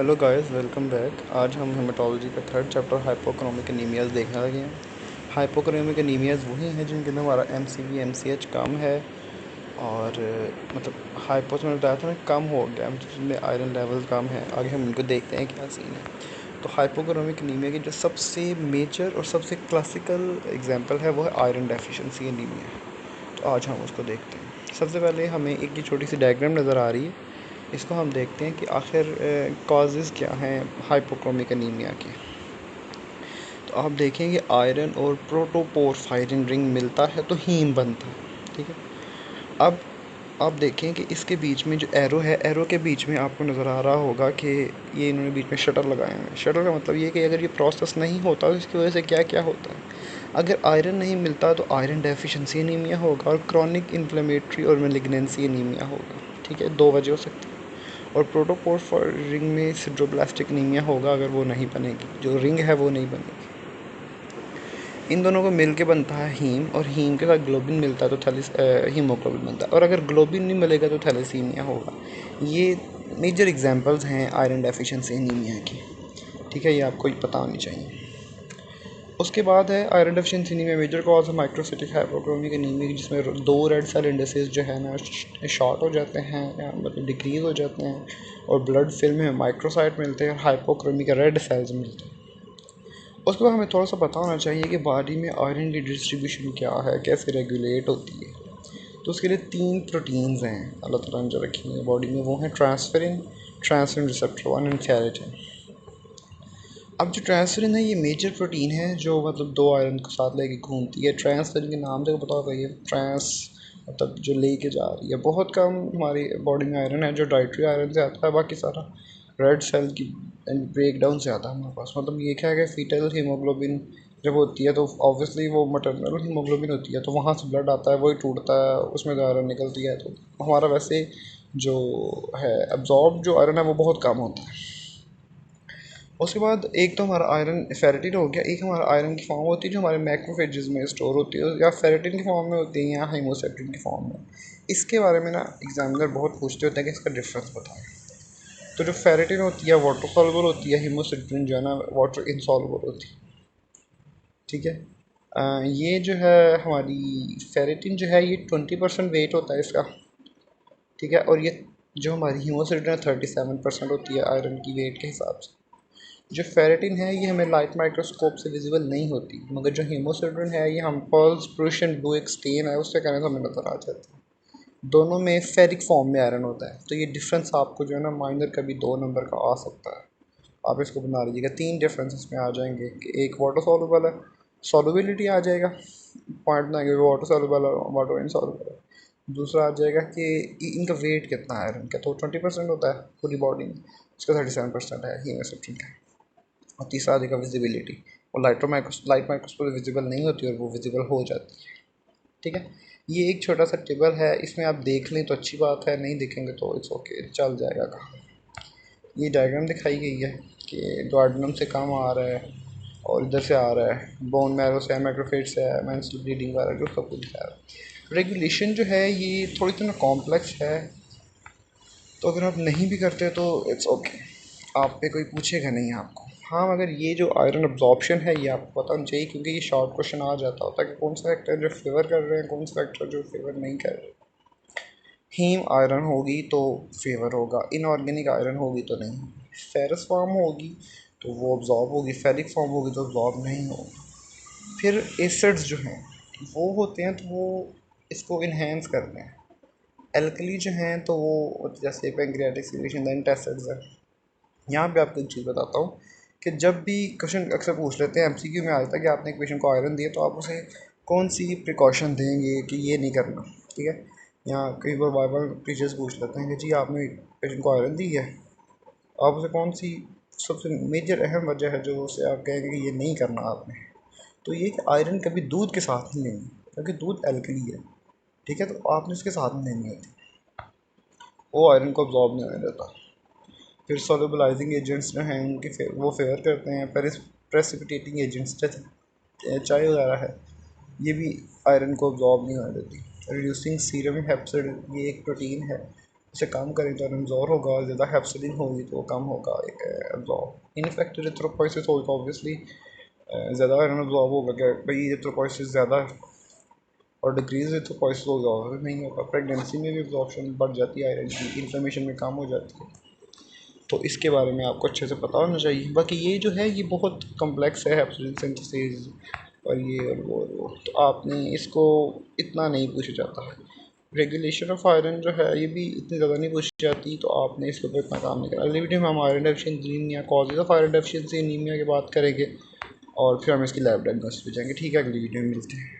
Hello guys, welcome back. आज हम haematology का थर्ड चैप्टर हाइपोक्रोमिक एनीमियाज़ देखने लगे हैं। हाइपोक्रोमिक एनीमियाज़ वही हैं जिनके अंदर हमारा एमसीवी एमसीएच कम है और मतलब हाइपो में बताया था ना, कम हो गया, जिसमें आयरन लेवल कम है। आगे हम इनको देखते हैं क्या सीन है। तो हाइपोक्रोमिक एनीमिया की जो सबसे मेजर और सबसे क्लासिकल एग्जांपल है वो है आयरन डेफिशिएंसी एनीमिया। तो आज हम उसको देखते हैं। सबसे पहले हमें एक ये छोटी सी डायग्राम नज़र आ रही है, इसको हम देखते हैं कि आखिर कॉजेज़ क्या हैं हाइपोक्रोमिक एनीमिया के। तो आप देखेंगे आयरन और प्रोटोपोरफायरिन रिंग मिलता है तो हीम बनता है। ठीक है। अब आप देखें कि इसके बीच में जो एरो है, एरो के बीच में आपको नज़र आ रहा होगा कि ये इन्होंने बीच में शटर लगाए हैं। शटर का मतलब ये कि अगर ये प्रोसेस नहीं होता तो इसकी वजह से क्या क्या होता है। अगर आयरन नहीं मिलता तो आयरन डेफिशिएंसी एनीमिया होगा और क्रॉनिक इन्फ्लेमेटरी और मेलिग्नेंसी एनीमिया होगा। ठीक है, दो वजह हो सकती है। और प्रोटोपोरफायरिन में सिड्रोब्लास्टिक एनीमिया होगा अगर वो नहीं बनेगी, जो रिंग है वो नहीं बनेगी। इन दोनों को मिल के बनता है हीम, और हीम के साथ ग्लोबिन मिलता है तो हीमोग्लोबिन बनता है। और अगर ग्लोबिन नहीं मिलेगा तो थैलेसीमिया होगा। ये मेजर एग्जांपल्स हैं आयरन डेफिशिएंसी एनीमिया की। ठीक है, ये आपको पता होनी चाहिए। उसके बाद है iron deficiency anaemia major cause है माइक्रोसिटिक हाइपोक्रोमिक एनीमिया, जिसमें दो रेड सेल इंडिसेस जो है ना शॉर्ट हो जाते हैं या मतलब डिक्रीज हो जाते हैं, और ब्लड फिल्म में माइक्रोसाइट मिलते हैं और हाइपोक्रोमिक रेड सेल्स मिलते हैं। उसके बाद हमें थोड़ा सा पता होना चाहिए कि बॉडी में आयरन की डिस्ट्रीब्यूशन क्या है, कैसे रेगुलेट होती है। तो उसके लिए तीन प्रोटीन्स हैं अल्लाह ताला ने जो रखी हैं बॉडी में, वो हैं transferrin, transferrin receptor 1 and ferritin. अब जो ट्रांसफेरिन है ये मेजर प्रोटीन है जो मतलब दो आयरन को साथ लेके घूमती है। ट्रांसफेरिन के नाम से पता होगा, ये ट्रांस मतलब जो लेके जा रही है। बहुत कम हमारी बॉडी में आयरन है जो डाइटरी आयरन से आता है, बाकी सारा रेड सेल की ब्रेक डाउन से आता है हमारे पास। मतलब ये क्या है कि फीटल हीमोग्लोबिन जब होती है तो ऑब्वियसली वो मटरनल हीमोग्लोबिन होती है, तो वहाँ से ब्लड आता है, वही टूटता है, उसमें जो आयरन निकलती है। तो हमारा वैसे जो है एब्जॉर्ब जो आयरन है वो बहुत कम होता है। उसके बाद एक तो हमारा आयरन फेरेटिन हो गया, एक हमारा आयरन की फॉर्म होती है जो हमारे मैक्रोफेजेस में स्टोर होती है, या फेरेटिन की फॉर्म में होती है या हेमोसेक्टिन की फॉर्म में। इसके बारे में ना एग्जामिनर बहुत पूछते होते हैं कि इसका डिफरेंस बताएं। तो जो फेरेटिन होती है वाटर सॉल्युबल होती है, हेमोसेक्टिन जो है ना वाटर इनसॉल्युबल होती है। ठीक है। ये जो है हमारी फेरेटिन जो है ये 20% वेट होता है इसका। ठीक है। और ये जो हमारी हीमोसेक्टिन 37% होती है आयरन की वेट के हिसाब से। जो फेरेटिन है ये हमें लाइट माइक्रोस्कोप से विजिबल नहीं होती, मगर जो हीमोसिड्रिन है ये हम पल्स प्रूशियन ब्लू एक स्टेन है उससे कहने से हमें नज़र आ जाती है। दोनों में फेरिक फॉर्म में आयरन होता है, तो ये डिफरेंस आपको जो है ना माइनर कभी 2 नंबर का आ सकता है। आप इसको बना लीजिएगा। तीन डिफरेंस इसमें आ जाएंगे कि एक वाटर सॉल्युबल है, सॉल्युबिलिटी आ जाएगा, पॉइंट बनाएंगे वाटर सॉल्युबल है, वाटर इनसॉल्युबल है। दूसरा आ जाएगा कि इनका वेट कितना है आयरन का, तो 20% होता है पूरी बॉडी में, इसका 37% है हीमोसिड्रिन का। और तीसरा आ जाएगा विजिबिलिटी, और लाइट माइक्रोस्कोप विजिबल नहीं होती और वो विजिबल हो जाती है। ठीक है। ये एक छोटा सा टेबल है, इसमें आप देख लें तो अच्छी बात है, नहीं देखेंगे तो इट्स ओके, चल जाएगा काम। ये डायग्राम दिखाई गई है कि डुओडेनम से काम आ रहा है और इधर से आ रहा है, बोन मैरो से, मैक्रोफेज से है, मेंस्ट्रुअल ब्लीडिंग वगैरह जो सब कुछ दिखा रहा है। रेगुलेशन जो है ये थोड़ी सी ना कॉम्प्लेक्स है, तो अगर आप नहीं भी करते तो इट्स ओके, आप पे कोई पूछेगा नहीं आपको। हाँ, मगर ये जो आयरन अब्जॉर्प्शन है ये आपको पता होना चाहिए, क्योंकि ये शॉर्ट क्वेश्चन आ जाता होता है कि कौन सा फैक्टर जो फेवर कर रहे हैं, कौन सा फैक्टर जो फेवर नहीं कर रहे। हीम आयरन होगी तो फेवर होगा, इनऑर्गेनिक आयरन होगी तो नहीं होगी। फेरस फॉर्म होगी तो वो अब्जॉर्ब होगी, फेरिक फॉर्म होगी तो अब्जॉर्ब नहीं होगी। फिर एसिड्स जो हैं वो होते हैं तो वो इसको इन्हेंस करते हैं। एल्कली जो हैं तो वो जैसे पेंक्रियाटिक सिक्रीशन एंटासिड्स है। यहाँ पे आपको एक चीज़ बताता हूँ कि जब भी क्वेश्चन अक्सर पूछ लेते हैं एमसीक्यू में, आता है कि आपने एक पेशेंट को आयरन दिया तो आप उसे कौन सी प्रिकॉशन देंगे कि ये नहीं करना। ठीक है। यहाँ कई बार बार बार टीचर्स पूछ लेते हैं कि जी आपने पेशेंट को आयरन दी है, आप उसे कौन सी सबसे मेजर अहम वजह है जो उसे आप कहेंगे कि ये नहीं करना आपने। तो ये कि आयरन कभी दूध के साथ नहीं लेनी, क्योंकि दूध एल्कली है। ठीक है, तो आपने उसके साथ नहीं लेनी होती, वो आयरन को अब्जॉर्ब नहीं होने देता। फिर सोलबलाइजिंग एजेंट्स जो हैं उनके वो फेवर करते हैं। प्रेसिपिटेटिंग एजेंट्स जैसे चाय वगैरह है, ये भी आयरन को अब्जॉर्ब नहीं होने देती। रिड्यूसिंग सीरम हेप्सिड, ये एक प्रोटीन है इसे कम करें तो एब्जॉर्ब होगा, ज़्यादा हेप्सिलिन होगी तो कम होगा एब्जॉर्ब। इनफेक्टेड एरिथ्रोपोइसिस होगी तो ऑब्वियसली ज़्यादा आयरन एब्जॉर्ब होगा क्या भाई, एरिथ्रोपोइसिस ज़्यादा है। और डिक्रीज एरिथ्रोपोइसिस होगा नहीं होगा। प्रेगनेंसी में भी एब्जॉर्प्शन बढ़ जाती है आयरन की, इन्फ्लेमेशन में कम हो जाती है। तो इसके बारे में आपको अच्छे से पता होना चाहिए। बाकी ये जो है ये बहुत कम्प्लेक्स है हेप्सिलिन सिंथेसिस और ये और वो, तो आपने इसको इतना नहीं पूछा जाता है। रेगुलेशन ऑफ आयरन जो है ये भी इतनी ज़्यादा नहीं पूछी जाती, तो आपने इसके ऊपर इतना काम नहीं करा। अगली वीडियो में हम iron deficiency anaemia, causes of iron deficiency anaemia की बात करेंगे और फिर हम इसकी लैब डायग्नोसिस पे जाएंगे। ठीक है, अगली वीडियो में मिलते हैं।